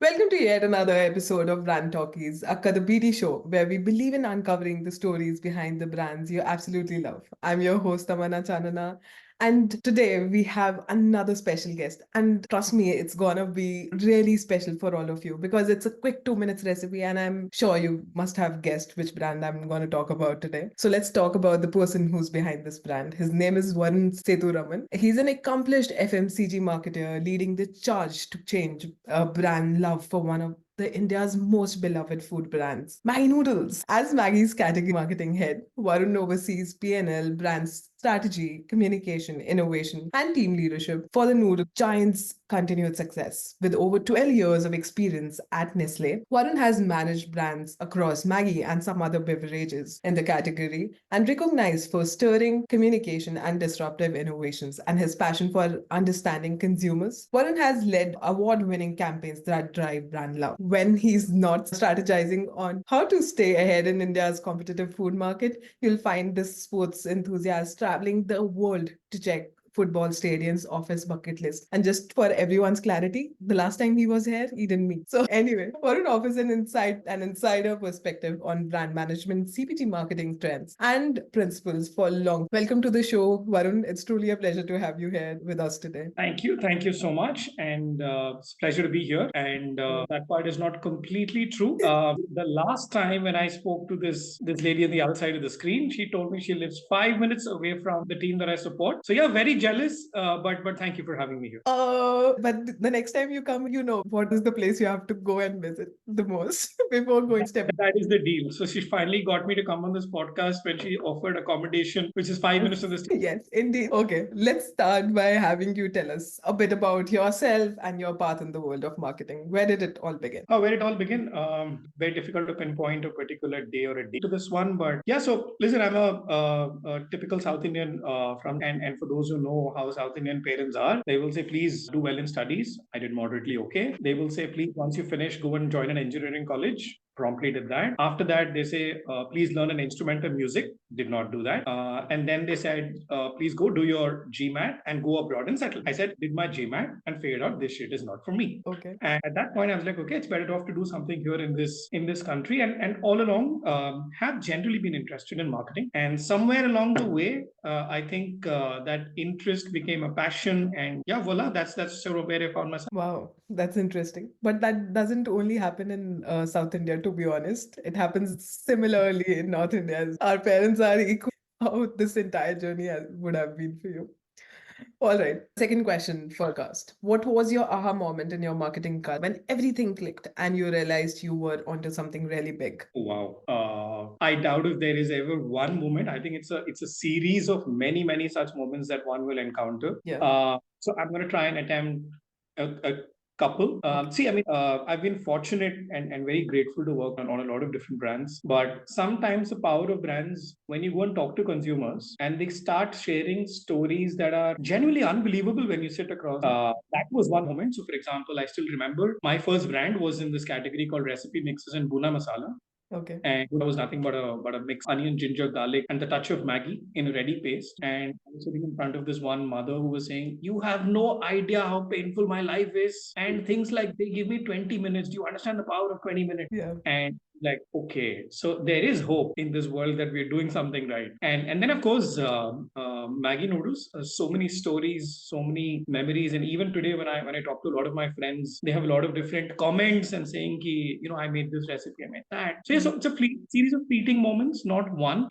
Welcome to yet another episode of Brand Talkies, a Kadabiti show where we believe in uncovering the stories behind the brands you absolutely love. I'm your host, Tamanna Chanana, and today we have another special guest. And trust me, it's gonna be really special for all of you because it's a quick 2 minutes recipe, and I'm sure you must have guessed which brand I'm gonna talk about today. So let's talk about the person who's behind this brand. His name is Varun Sethuraman. He's an accomplished FMCG marketer leading the charge to change brand love for one of the India's most beloved food brands, Maggi Noodles. As Maggie's category marketing head, Varun oversees P&L, brand strategy, communication, innovation, and team leadership for the noodle giant's continued success. With over 12 years of experience at Nestle, Varun has managed brands across Maggi and some other beverages in the category and recognized for stirring communication and disruptive innovations and his passion for understanding consumers. Varun has led award-winning campaigns that drive brand love. When he's not strategizing on how to stay ahead in India's competitive food market, you'll find this sports enthusiast traveling the world to check football stadiums off his bucket list. And just for everyone's clarity, the last time he was here, he didn't meet. So anyway, Varun offers an insider perspective on brand management, CPG marketing trends, and principles for long. Welcome to the show, Varun. It's truly a pleasure to have you here with us today. Thank you. Thank you so much. And it's a pleasure to be here. And that part is not completely true. The last time when I spoke to this lady on the other side of the screen, she told me she lives 5 minutes away from the team that I support. So yeah, very jealous. But thank you for having me here. But the next time you come, you know what is the place you have to go and visit the most before going step. That is the deal. So she finally got me to come on this podcast when she offered accommodation, which is 5 minutes from this. Yes, indeed. Okay, let's start by having you tell us a bit about yourself and your path in the world of marketing. Where did it all begin? Oh, where it all began? Very difficult to pinpoint a particular day or a day to this one, but yeah. So listen, I'm a typical South Indian and for those who know how South Indian parents are, they will say, please do well in studies. I did moderately okay. They will say, please, once you finish, go and join an engineering college. Promptly did that. After that, they say, please learn an instrument of music. Did not do that. And then they said, please go do your GMAT and go abroad and settle. I said, did my GMAT and figured out this shit is not for me. Okay. And at that point, I was like, okay, it's better off to do something here in this country. And all along, have generally been interested in marketing. And somewhere along the way, I think that interest became a passion. And yeah, voila, that's sort of where I found myself. Wow, that's interesting. But that doesn't only happen in South India, to be honest. It happens similarly in North India. Our parents are equal how this entire journey would have been for you. All right. Second question forecast. What was your aha moment in your marketing career when everything clicked and you realized you were onto something really big? Wow. I doubt if there is ever one moment. I think it's a series of many such moments that one will encounter. Yeah. So I'm going to try and attempt a couple. See, I mean, I've been fortunate and very grateful to work on a lot of different brands. But sometimes the power of brands, when you go and talk to consumers and they start sharing stories that are genuinely unbelievable when you sit across, that was one moment. So, for example, I still remember my first brand was in this category called recipe mixes and Buna Masala. Okay. And it was nothing but a mixed onion, ginger, garlic, and the touch of Maggi in a ready paste. And I was sitting in front of this one mother who was saying, "You have no idea how painful my life is." And things like, they give me 20 minutes. Do you understand the power of 20 minutes? Yeah. And like, okay, so there is hope in this world that we're doing something right. And then of course, Maggi noodles. So many stories, so many memories, and even today when I talk to a lot of my friends, they have a lot of different comments and saying, "Ki, I made this recipe, I made that." So yeah, so it's a series of fleeting moments, not one.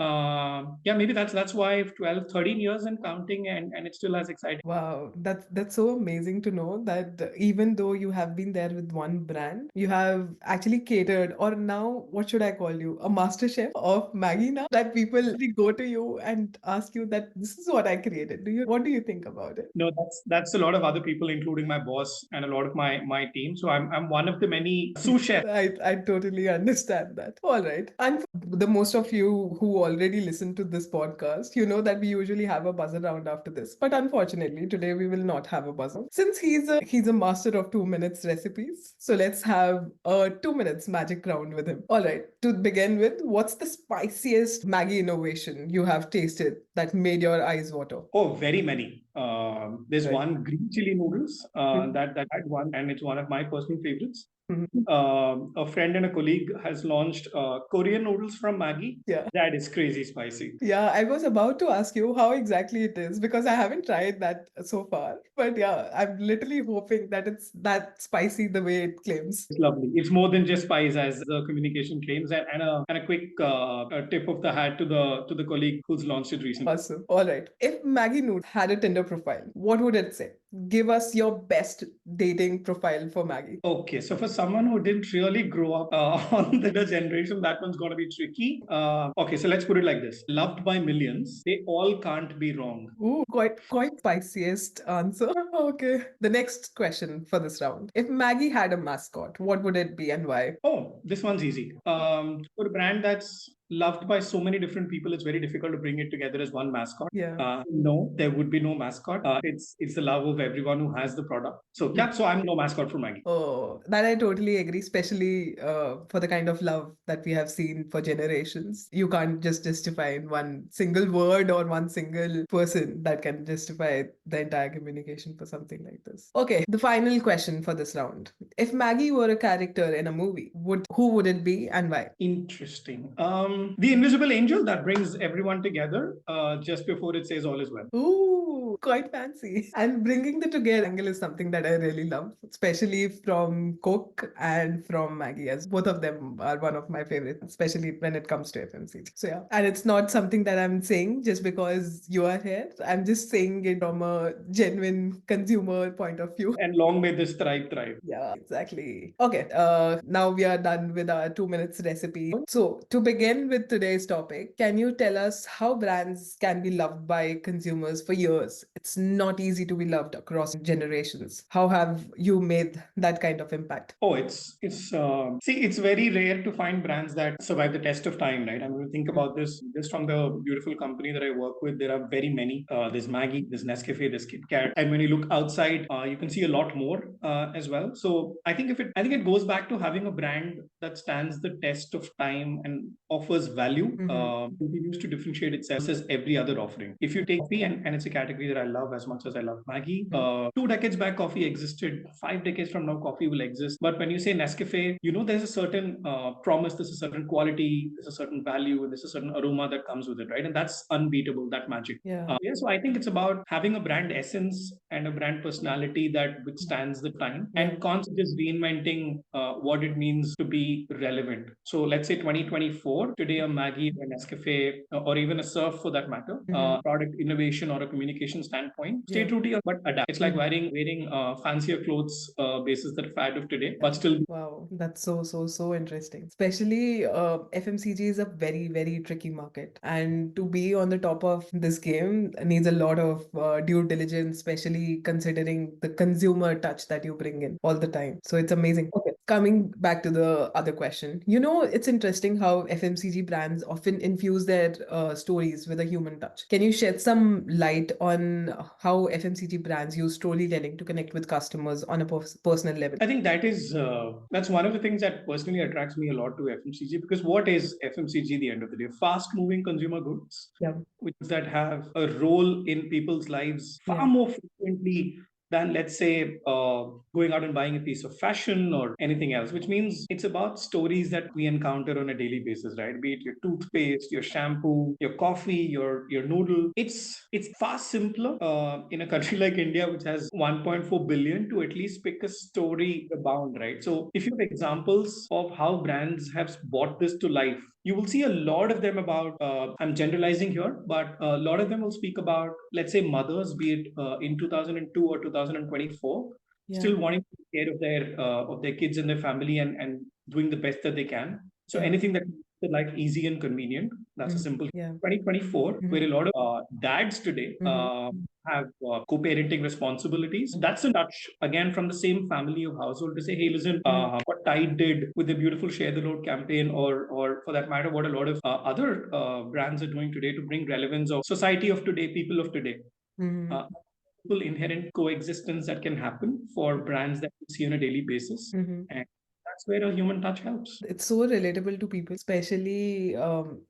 Yeah, maybe that's why 12, 13 years and counting, and it's still as exciting. Wow, that's so amazing to know that even though you have been there with one brand, you have actually catered, or now what should I call you, a master chef of Maggie now, that people really go to you and ask you that this is what I created. What do you think about it? No, that's a lot of other people, including my boss and a lot of my team. So I'm one of the many sous chefs. I totally understand that. All right. And for the most of you who already listen to this podcast, you know that we usually have a buzzer round after this. But unfortunately, today we will not have a buzzer since he's a master of 2 minutes recipes. So let's have a 2 minutes magic round with him. All right. To begin with, what's the spiciest Maggie innovation you have tasted that made your eyes water? Oh, very many. There's Right. one green chili noodles that I had one, and it's one of my personal favorites. A friend and a colleague has launched Korean noodles from Maggi. Yeah. That is crazy spicy. Yeah, I was about to ask you how exactly it is because I haven't tried that so far. But yeah, I'm literally hoping that it's that spicy the way it claims. It's lovely. It's more than just spice, as the communication claims. And a quick a tip of the hat to the colleague who's launched it recently. Awesome. All right. If Maggie Noodles had a Tinder profile, what would it say? Give us your best dating profile for Maggie. Okay, so for someone who didn't really grow up on the generation, that one's going to be tricky. Okay, so let's put it like this: loved by millions, they all can't be wrong. Ooh, quite spiciest answer. Okay. The next question for this round. If Maggie had a mascot, what would it be and why? Oh, this one's easy. For a brand that's loved by so many different people, it's very difficult to bring it together as one mascot. Yeah. No, there would be no mascot. It's the love of everyone who has the product. So yeah, so I'm no mascot for Maggie. Oh, that I totally agree, especially for the kind of love that we have seen for generations. You can't just justify in one single word or one single person that can justify the entire communication for something like this. Okay, the final question for this round. If Maggie were a character in a movie, who would it be and why? Interesting. The invisible angel that brings everyone together just before it says all is well. Ooh, quite fancy. And bringing the together angle is something that I really love, especially from Coke and from Maggie, as both of them are one of my favorites, especially when it comes to FMCG. So yeah, and it's not something that I'm saying just because you are here. I'm just saying it from a genuine consumer point of view. And long may this tribe thrive. Yeah, exactly. Okay, now we are done with our 2 minutes recipe. So, to begin with today's topic, can you tell us how brands can be loved by consumers for years? It's not easy to be loved across generations. How have you made that kind of impact? Oh, it's very rare to find brands that survive the test of time, right? I mean, think about this just from the beautiful company that I work with. There are very many. There's Maggie, there's Nescafe, there's Kit Kat, and when you look outside, you can see a lot more as well. So I think it goes back to having a brand that stands the test of time and offers value. Continues to differentiate itself as every other offering. If you take coffee, and it's a category that I love as much as I love Maggie. 2 decades back, coffee existed. 5 decades from now, coffee will exist. But when you say Nescafe, you know there's a certain promise, there's a certain quality, there's a certain value, and there's a certain aroma that comes with it, right? And that's unbeatable, that magic. Yeah. Yeah, so I think it's about having a brand essence and a brand personality that withstands the time and constantly just reinventing what it means to be relevant. So let's say 2024, today a Maggie or a Nescafe or even a Surf for that matter, product innovation or a communication standpoint, stay true to your but adapt. It's like wearing fancier clothes basis that fad of today, but still. Wow, that's so interesting. Especially FMCG is a very tricky market, and to be on the top of this game needs a lot of due diligence, especially considering the consumer touch that you bring in all the time. So it's amazing. Okay, coming back to the other question, it's interesting how FMCG brands often infuse their stories with a human touch. Can you shed some light on how FMCG brands use storytelling to connect with customers on a personal level? I think that's one of the things that personally attracts me a lot to FMCG, because what is FMCG at the end of the day? Fast moving consumer goods, Yeah. which that have a role in people's lives far more frequently than, let's say, going out and buying a piece of fashion or anything else, which means it's about stories that we encounter on a daily basis, right? Be it your toothpaste, your shampoo, your coffee, your noodle. It's far simpler in a country like India, which has 1.4 billion, to at least pick a story abound, right? So if you have examples of how brands have brought this to life, you will see a lot of them about, I'm generalizing here, but a lot of them will speak about, let's say, mothers, be it in 2002 or 2024, still wanting to take care of their kids and their family, and doing the best that they can. So anything that makes their life easy and convenient, that's a simple 2024, where a lot of dads today have co-parenting responsibilities. That's a touch again from the same family of household to say, hey, listen, what Tide did with the beautiful Share the Load campaign, or for that matter, what a lot of other brands are doing today to bring relevance of society of today, people of today. Inherent coexistence that can happen for brands that we see on a daily basis. And that's where a human touch helps. It's so relatable to people, especially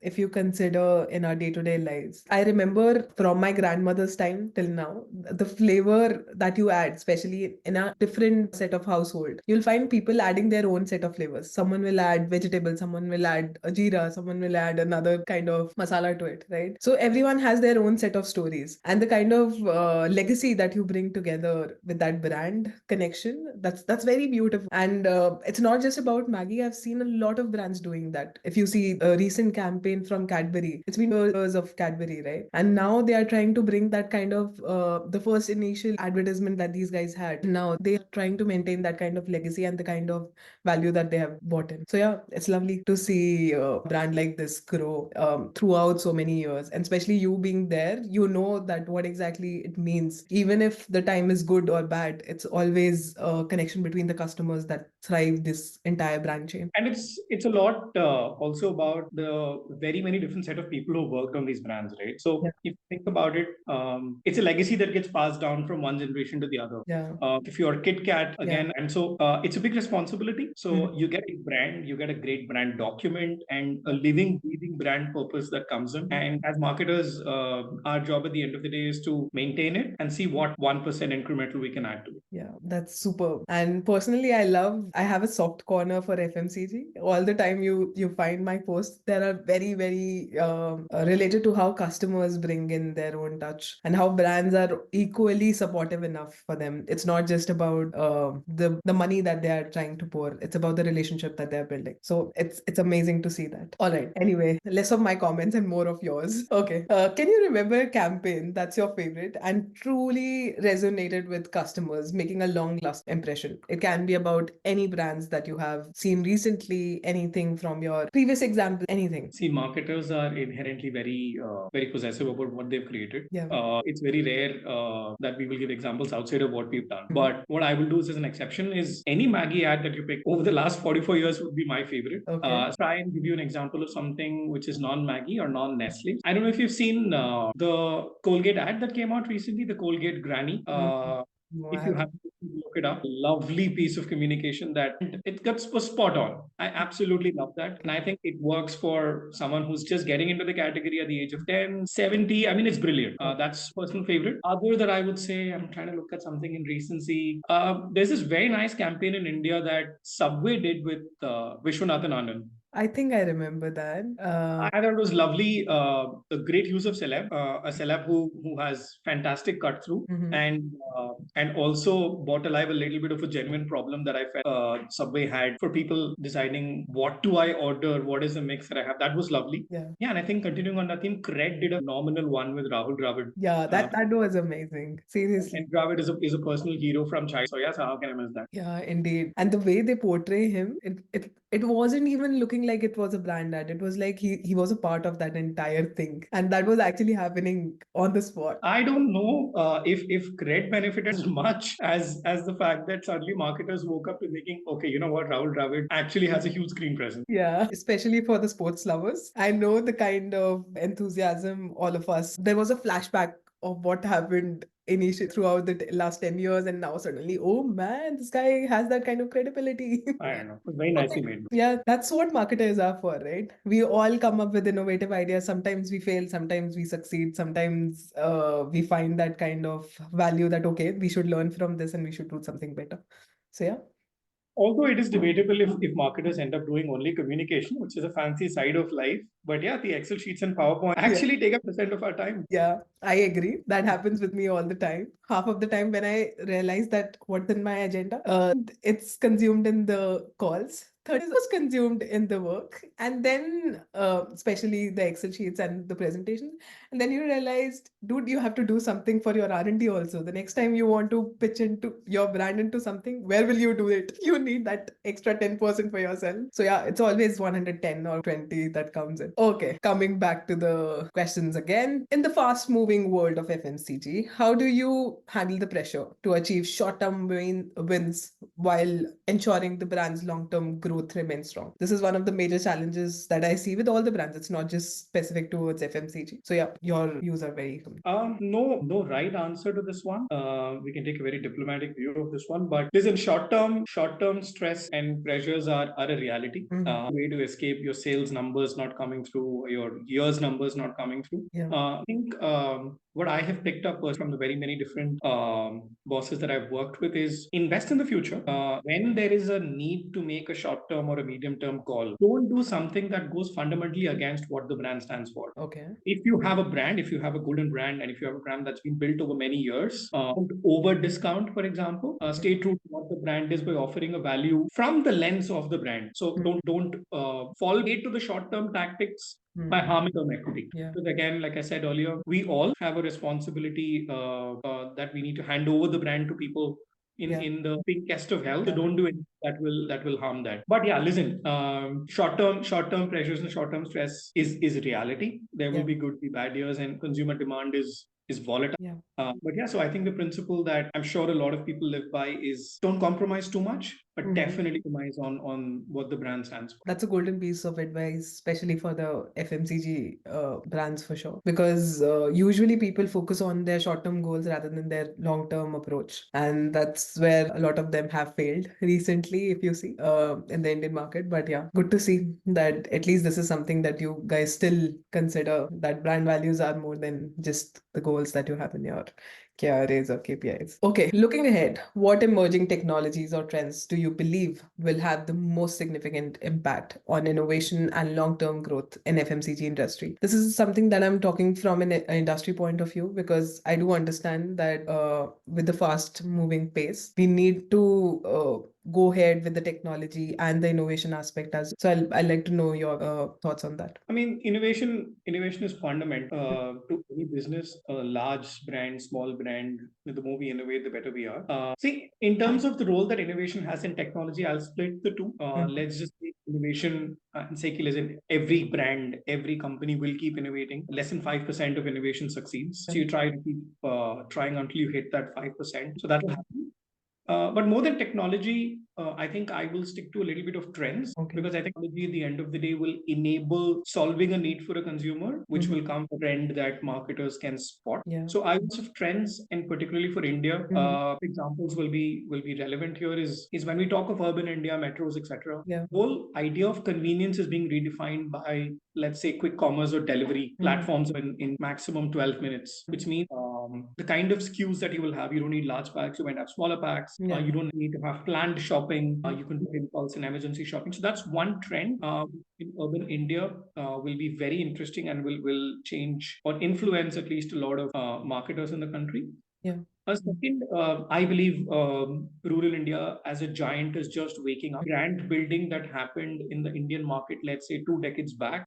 if you consider in our day-to-day lives. I remember from my grandmother's time till now, the flavor that you add, especially in a different set of household, you'll find people adding their own set of flavors. Someone will add vegetables, someone will add a jeera, someone will add another kind of masala to it, right? So everyone has their own set of stories, and the kind of legacy that you bring together with that brand connection, that's very beautiful. And it's not just about Maggie. I've seen a lot of brands doing that. If you see a recent campaign from Cadbury, it's been years of Cadbury, right? And now they are trying to bring that kind of the first initial advertisement that these guys had. Now they're trying to maintain that kind of legacy and the kind of value that they have bought in. So yeah, it's lovely to see a brand like this grow throughout so many years, and especially you being there, you know that what exactly it means. Even if the time is good or bad, it's always a connection between the customers that thrive this entire brand chain. And it's a lot also about the very many different set of people who worked on these brands, right? So Yeah. if you think about it, it's a legacy that gets passed down from one generation to the other. Yeah. If you're Kit Kat Yeah. again, and so it's a big responsibility. So Mhm. you get a brand, you get a great brand document, and a living, breathing brand purpose that comes in. And as marketers, our job at the end of the day is to maintain it and see what 1% incremental we can add to it. Yeah, that's superb. And personally, I have a soft corner for FMCG. All the time you find my posts, there are very, very related to how customers bring in their own touch and how brands are equally supportive enough for them. It's not just about the money that they are trying to pour. It's about the relationship that they're building. So it's amazing to see that. All right. Anyway, less of my comments and more of yours. Okay. Can you remember a campaign that's your favorite and truly resonated with customers, making a long lasting impression? It can be about any brands that you have seen recently, anything from your previous example, anything. See, marketers are inherently very possessive about what they've created. Yeah. It's very rare that we will give examples outside of what we've done. Mhm. But what I will do is, as an exception, is any Maggie ad that you pick over the last 44 years would be my favorite. Okay. Try and give you an example of something which is non-Maggie or non-Nestle. I don't know if you've seen the Colgate ad that came out recently, the Colgate Granny. No, I If you haven't. have to look it up, lovely piece of communication that it was spot on. I absolutely love that. And I think it works for someone who's just getting into the category at the age of 10, 70. I mean, it's brilliant. That's personal favorite. Other that I would say, I'm trying to look at something in recency. There's this very nice campaign in India that Subway did with Vishwanathan Anand. I think I remember that. I thought it was lovely. A great use of a celeb who has fantastic cut through, Mhm. and also brought alive a little bit of a genuine problem that I felt Subway had for people deciding what do I order, what is the mix that I have. That was lovely. Yeah. Yeah, and I think continuing on that theme, Cred did a phenomenal one with Rahul Dravid. Yeah, Uh, that was amazing. Seriously. and Dravid is a personal hero from China. So yes, how can I miss that? Yeah, indeed. And the way they portray him, it wasn't even looking like it was a brand ad. It was like he was a part of that entire thing. And that was actually happening on the spot. I don't know if Cred benefited as much as the fact that suddenly marketers woke up to thinking, okay, you know what, Rahul Dravid actually has a huge screen presence. Yeah, especially for the sports lovers. I know the kind of enthusiasm all of us. There was a flashback of what happened initially throughout the last 10 years, and now suddenly, oh man, this guy has that kind of credibility. I don't know. It was very nicely made. Yeah, that's what marketers are for, right? We all come up with innovative ideas. Sometimes we fail, sometimes we succeed, sometimes we find that kind of value that, okay, we should learn from this and we should do something better. So, yeah. Although it is debatable if marketers end up doing only communication, which is a fancy side of life. But yeah, the Excel sheets and PowerPoint actually take up percent of our time. Yeah, I agree. That happens with me all the time. Half of the time when I realize that what's in my agenda, it's consumed in the calls. Third is was consumed in the work. And then, especially the Excel sheets and the presentation. And then you realized, dude, you have to do something for your R&D also. The next time you want to pitch into your brand into something, where will you do it? You need that extra 10% for yourself. So yeah, it's always 110 or 20 that comes in. Okay, coming back to the questions again. In the fast moving world of FMCG, how do you handle the pressure to achieve short term wins while ensuring the brand's long term growth growth remains strong. This is one of the major challenges that I see with all the brands. It's not just specific towards FMCG. So yeah, your views are very No right answer to this one. We can take a very diplomatic view of this one, but listen, short term stress and pressures are a reality. Way to escape your sales numbers not coming through, your year's numbers not coming through. Yeah. I think what I have picked up from the very many different bosses that I've worked with is invest in the future. When there is a need to make a short term or a medium term call, don't do something that goes fundamentally against what the brand stands for. Okay. If you have a brand, if you have a golden brand, and if you have a brand that's been built over many years, don't over discount, for example. Stay true to what the brand is by offering a value from the lens of the brand. So don't fall prey to the short term tactics by harming term equity. Yeah. Because again, like I said earlier, we all have a responsibility that we need to hand over the brand to people in the pinkest of health. So don't do anything that will harm that. But yeah, listen, short term pressures and short term stress is reality. There will be good, be bad years, and consumer demand is volatile. Yeah. But yeah, so I think the principle that I'm sure a lot of people live by is don't compromise too much, but definitely compromise on what the brand stands for. That's a golden piece of advice, especially for the FMCG brands for sure. Because usually people focus on their short term goals rather than their long term approach. And that's where a lot of them have failed recently, if you see, in the Indian market. But yeah, good to see that at least this is something that you guys still consider, that brand values are more than just the goals that you have in your KRAs or KPIs. Okay, looking ahead, what emerging technologies or trends do you believe will have the most significant impact on innovation and long-term growth in FMCG industry? This is something that I'm talking from an industry point of view, because I do understand that with the fast-moving pace, we need to go ahead with the technology and the innovation aspect as well. So I'd like to know your thoughts on that. I mean, innovation is fundamental to any business, a large brand, small brand. The more we innovate, the better we are. See, in terms of the role that innovation has in technology, I'll split the two. Let's just take innovation and say, listen, every brand, every company will keep innovating. Less than 5% of innovation succeeds. So you try to keep trying until you hit that 5%. So that will happen. But more than technology, I think I will stick to a little bit of trends, because I think technology at the end of the day will enable solving a need for a consumer, which will come from a trend that marketers can spot. So I would say trends, and particularly for India, examples will be relevant here is when we talk of urban India, metros, etc. The whole idea of convenience is being redefined by, let's say, quick commerce or delivery platforms in maximum 12 minutes, which means the kind of SKUs that you will have, you don't need large packs, you might have smaller packs. You don't need to have planned shopping. You can do impulse and emergency shopping. So that's one trend in urban India will be very interesting and will change or influence at least a lot of marketers in the country. Second, I believe rural India as a giant is just waking up. Brand building that happened in the Indian market, let's say 2 decades back,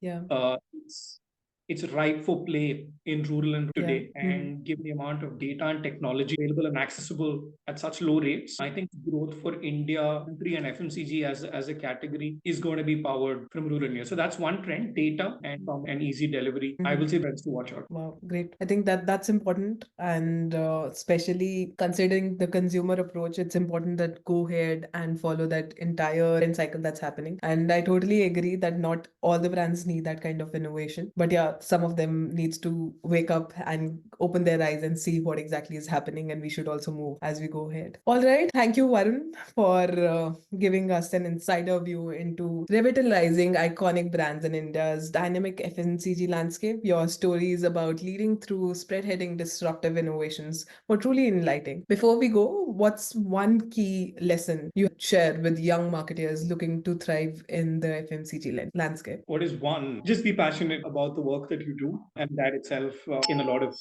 it's ripe for play in rural and today. And given the amount of data and technology available and accessible at such low rates, I think growth for India country and FMCG as a category is going to be powered from rural India. So that's one trend: data and from an easy delivery. I will say trends to watch out. Wow, great. I think that's important, and especially considering the consumer approach, it's important that go ahead and follow that entire trend cycle that's happening. And I totally agree that not all the brands need that kind of innovation, but yeah, some of them needs to wake up and open their eyes and see what exactly is happening, and we should also move as we go ahead. All right, thank you, Varun, for giving us an insider view into revitalizing iconic brands in India's dynamic FMCG landscape. Your stories about leading through spearheading disruptive innovations were truly enlightening. Before we go, what's one key lesson you share with young marketers looking to thrive in the FMCG landscape? What is one? Just be passionate about the work that you do, and that itself in a lot of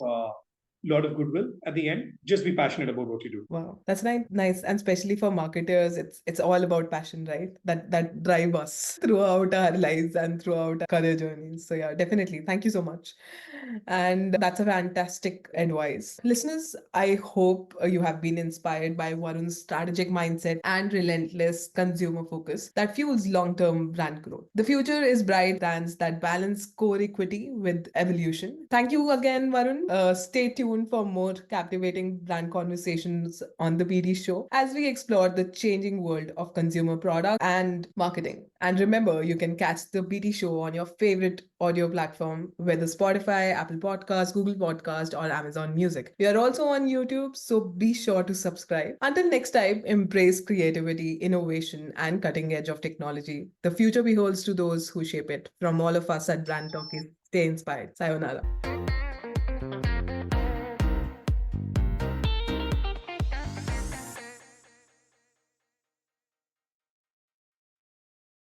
goodwill at the end. Just be passionate about what you do. Wow, that's nice, and especially for marketers, it's all about passion, right? That drive us throughout our lives and throughout our career journeys. So yeah, definitely. Thank you so much. And that's a fantastic advice. Listeners, I hope you have been inspired by Varun's strategic mindset and relentless consumer focus that fuels long-term brand growth. The future is bright, brands that balance core equity with evolution. Thank you again, Varun. Stay tuned tuned for more captivating brand conversations on the BD show as we explore the changing world of consumer products and marketing. And remember, you can catch the BD show on your favorite audio platform, whether Spotify, Apple Podcasts, Google Podcast, or Amazon Music. We are also on YouTube, so be sure to subscribe. Until next time, embrace creativity, innovation, and cutting edge of technology. The future beholds to those who shape it. From all of us at Brand Talkies, stay inspired. Sayonara.